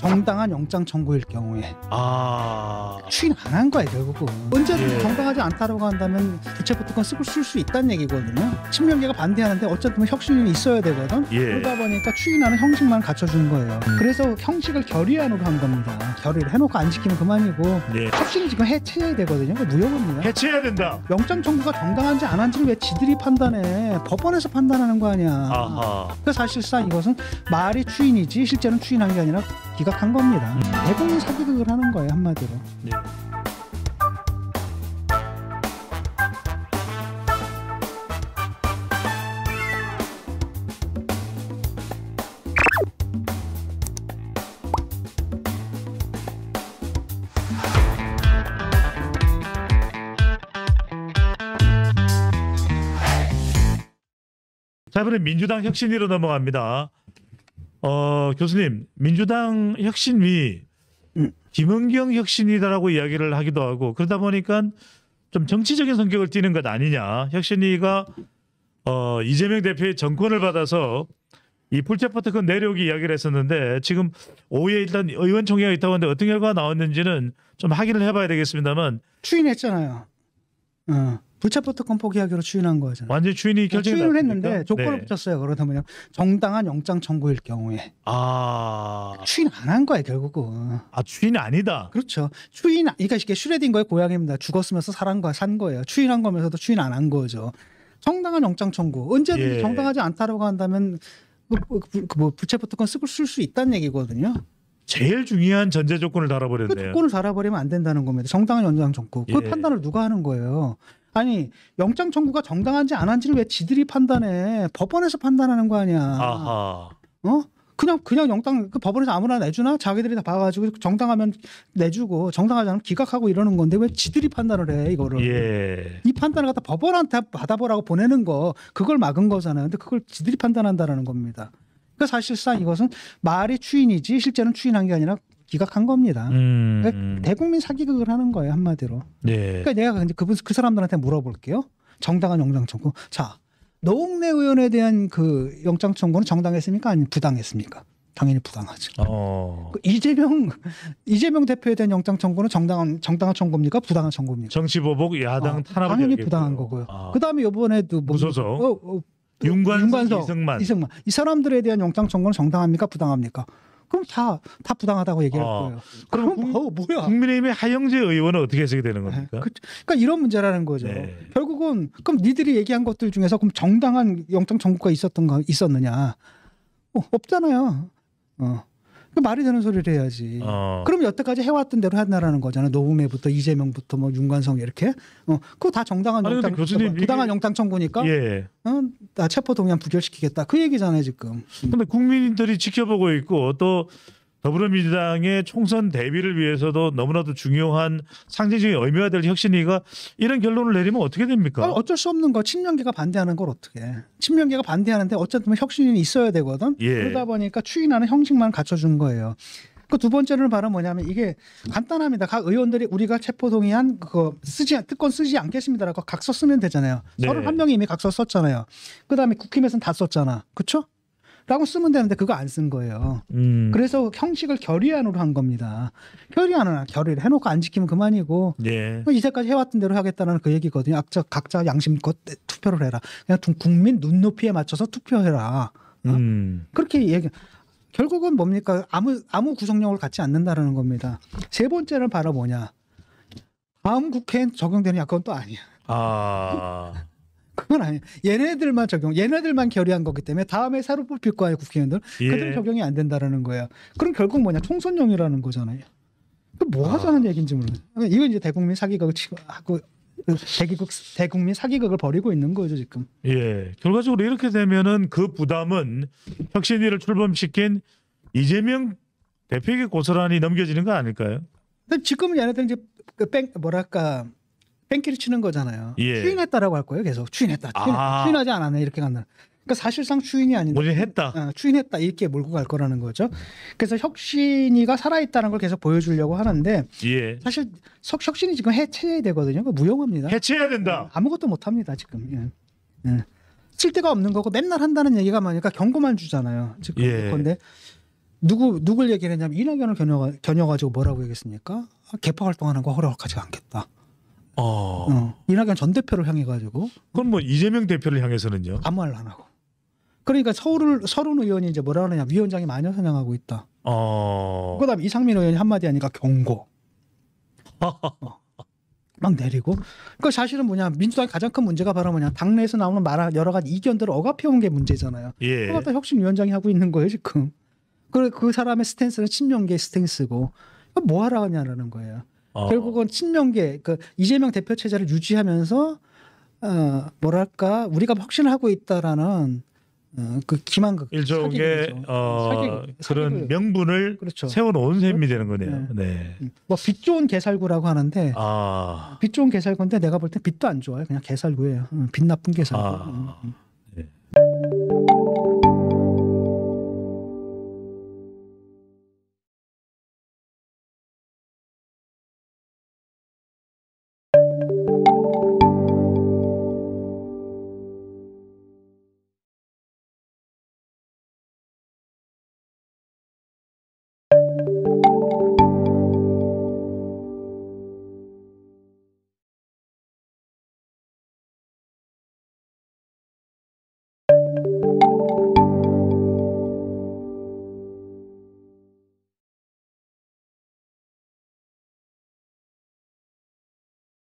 정당한 영장 청구일 경우에 추인 안 한 거야 결국은. 언제든 정당하지 않다라고 한다면 부채포특권 쓸 수 있다는 얘기거든요. 친명계가 반대하는데 어쨌든 혁신이 있어야 되거든. 그러다 보니까 추인하는 형식만 갖춰준 거예요. 그래서 형식을 결의안으로 한 겁니다. 결의를 해놓고 안 지키면 그만이고 혁신이 지금 해체해야 되거든요. 무효입니다. 해체해야 된다. 영장 청구가 정당한지 안 한지를 왜 지들이 판단해? 법원에서 판단하는 거 아니야. 그러니까 사실상 이것은 말이 추인이지 실제는 추인한 게 아니라 기각한 겁니다. 대부분 사기극을 하는 거예요 한마디로. 자, 이번에 민주당 혁신위로 넘어갑니다. 교수님, 민주당 혁신위 김은경 혁신위다라고 이야기를 하기도 하고 그러다 보니까 좀 정치적인 성격을 띠는 것 아니냐. 혁신위가 이재명 대표의 정권을 받아서 이 불체포특권 내려오기 이야기를 했었는데 지금 오후에 일단 의원총회가 있다고 하는데 어떤 결과가 나왔는지는 좀 확인을 해봐야 되겠습니다만 추인했잖아요. 불체포특권 포기하기로 추인한 거잖아요. 완전 추인이 결정이 추인을 했는데 조건을 붙였어요. 그러다 보면 정당한 영장 청구일 경우에 추인 안 한 거예요 결국은. 추인이 아니다. 그렇죠. 그러니까 이게 슈레딩거의 고향입니다. 죽었으면서 산 거예요. 추인한 거면서도 추인 안 한 거죠. 정당한 영장 청구. 언제든지 정당하지 않다라고 한다면 불체포특권 쓸 수 있다는 얘기거든요. 제일 중요한 전제 조건을 달아버렸네요. 그 조건을 달아버리면 안 된다는 겁니다. 정당한 영장 청구. 그 판단을 누가 하는 거예요? 아니 영장 청구가 정당한지 안 한지를 왜 지들이 판단해? 법원에서 판단하는 거 아니야. 그냥 영장 법원에서 아무나 내주나? 자기들이 다 봐가지고 정당하면 내주고 정당하지 않으면 기각하고 이러는 건데 왜 지들이 판단을 해 이거를? 이 판단을 갖다 법원한테 받아보라고 보내는 거 그걸 막은 거잖아요. 근데 그걸 지들이 판단한다라는 겁니다. 그러니까 사실상 이것은 말이 추인이지 실제는 추인한 게 아니라 기각한 겁니다. 그러니까 대국민 사기극을 하는 거예요 한마디로. 그러니까 내가 그 사람들한테 물어볼게요. 정당한 영장 청구. 자, 노웅래 의원에 대한 그 영장 청구는 정당했습니까? 아니면 부당했습니까? 당연히 부당하죠. 이재명 대표에 대한 영장 청구는 정당한 청구입니까? 부당한 청구입니까? 정치보복 야당 탄압을 당연히 부당한 거고요. 그다음에 이번에도 무소속 윤관석, 이승만 이 사람들에 대한 영장 청구는 정당합니까? 부당합니까? 그럼 다 부당하다고 얘기할 거예요. 그럼 뭐야? 국민의힘의 하영재 의원은 어떻게 해석이 되는 겁니까? 그러니까 이런 문제라는 거죠. 결국은 그럼 니들이 얘기한 것들 중에서 그럼 정당한 영장 청구가 있었느냐? 없잖아요. 그 말이 되는 소리를 해야지. 그럼 여태까지 해왔던 대로 한다라는 거잖아요. 노웅래부터 이재명부터 뭐 윤관성 이렇게. 그거 다 정당한 영장 교수님 부당한 영장 청구니까. 나 체포 동의안 부결시키겠다. 그 얘기잖아요 지금. 근데 국민들이 지켜보고 있고 또 더불어민주당의 총선 대비를 위해서도 너무나도 중요한 상징적인 의미가 될 혁신위가 이런 결론을 내리면 어떻게 됩니까? 어쩔 수 없는 거. 친명계가 반대하는 걸 어떻게 해. 친명계가 반대하는데 어쨌든 혁신이 있어야 되거든. 그러다 보니까 추인하는 형식만 갖춰준 거예요. 그 두 번째는 바로 뭐냐면 이게 간단합니다. 각 의원들이 우리가 체포동의안 특권 쓰지 않겠습니다라고 각서 쓰면 되잖아요. 31명이 이미 각서 썼잖아요. 그다음에 국힘에서는 다 썼잖아. 그렇죠? 라고 쓰면 되는데 그거 안 쓴 거예요. 그래서 형식을 결의안으로 한 겁니다. 결의를 해놓고 안 지키면 그만이고 이제까지 해왔던 대로 하겠다는 그 얘기거든요. 각자 양심껏 투표를 해라. 그냥 국민 눈높이에 맞춰서 투표해라. 그렇게 결국은 뭡니까? 아무 구성력을 갖지 않는다라는 겁니다. 세 번째는 바로 뭐냐? 다음 국회엔 적용되느냐? 그건 또 아니야. 그건 아니에요. 얘네들만 결의한 거기 때문에 다음에 새로 뽑힐 거예요 국회의원들. 그들은 적용이 안 된다라는 거예요. 그럼 결국 뭐냐? 총선용이라는 거잖아요. 뭐 하자는 얘기인지 모르겠어요. 이건 이제 대국민 사기극을 하고 대국민 사기극을 벌이고 있는 거죠 지금. 결과적으로 이렇게 되면은 그 부담은 혁신위를 출범시킨 이재명 대표에게 고스란히 넘겨지는 거 아닐까요? 근데 지금 얘네들 이제 뺑기를 치는 거잖아요. 추인했다라고 할 거예요. 계속 추인하지 않았네 이렇게 간다. 그러니까 사실상 추인이 아닌데 추인했다 이렇게 몰고 갈 거라는 거죠. 그래서 혁신위가 살아있다는 걸 계속 보여주려고 하는데 사실 혁신이 지금 해체해야 되거든요. 무용합니다. 해체해야 된다. 아무것도 못합니다 지금. 쓸 데가 없는 거고 맨날 한다는 얘기가 많으니까 경고만 주잖아요. 지금 그런데 누굴 얘기를 했냐면 이낙연을 겨녀가지고 뭐라고 얘기했습니까? 개파 활동하는 거 허락하지 않겠다. 이낙연 전 대표를 향해 가지고. 그럼 뭐 이재명 대표를 향해서는요? 아무 말 안 하고. 그러니까 서른 의원이 이제 뭐라 그러냐, 위원장이 마녀 사냥하고 있다. 그다음 이상민 의원이 한마디 하니까 경고. 막 내리고. 그 사실은 뭐냐, 민주당의 가장 큰 문제가 바로 뭐냐, 당내에서 나오는 여러 가지 이견들을 억압해온 게 문제잖아요. 예. 그걸 갖다 혁신위원장이 하고 있는 거예요 지금. 그 사람의 스탠스는 친명계 스탠스고 뭐 하라 하냐라는 거예요. 결국은 친명계, 그 이재명 대표 체제를 유지하면서 뭐랄까 우리가 혁신을 하고 있다라는 그 기만극 일종의 그런 명분을 그렇죠. 세워놓은 셈이 되는 거네요. 네. 뭐 빛 좋은 개살구라고 하는데 빛 좋은 개살구인데 내가 볼 때 빛도 안 좋아요. 그냥 개살구예요. 빛 나쁜 개살구.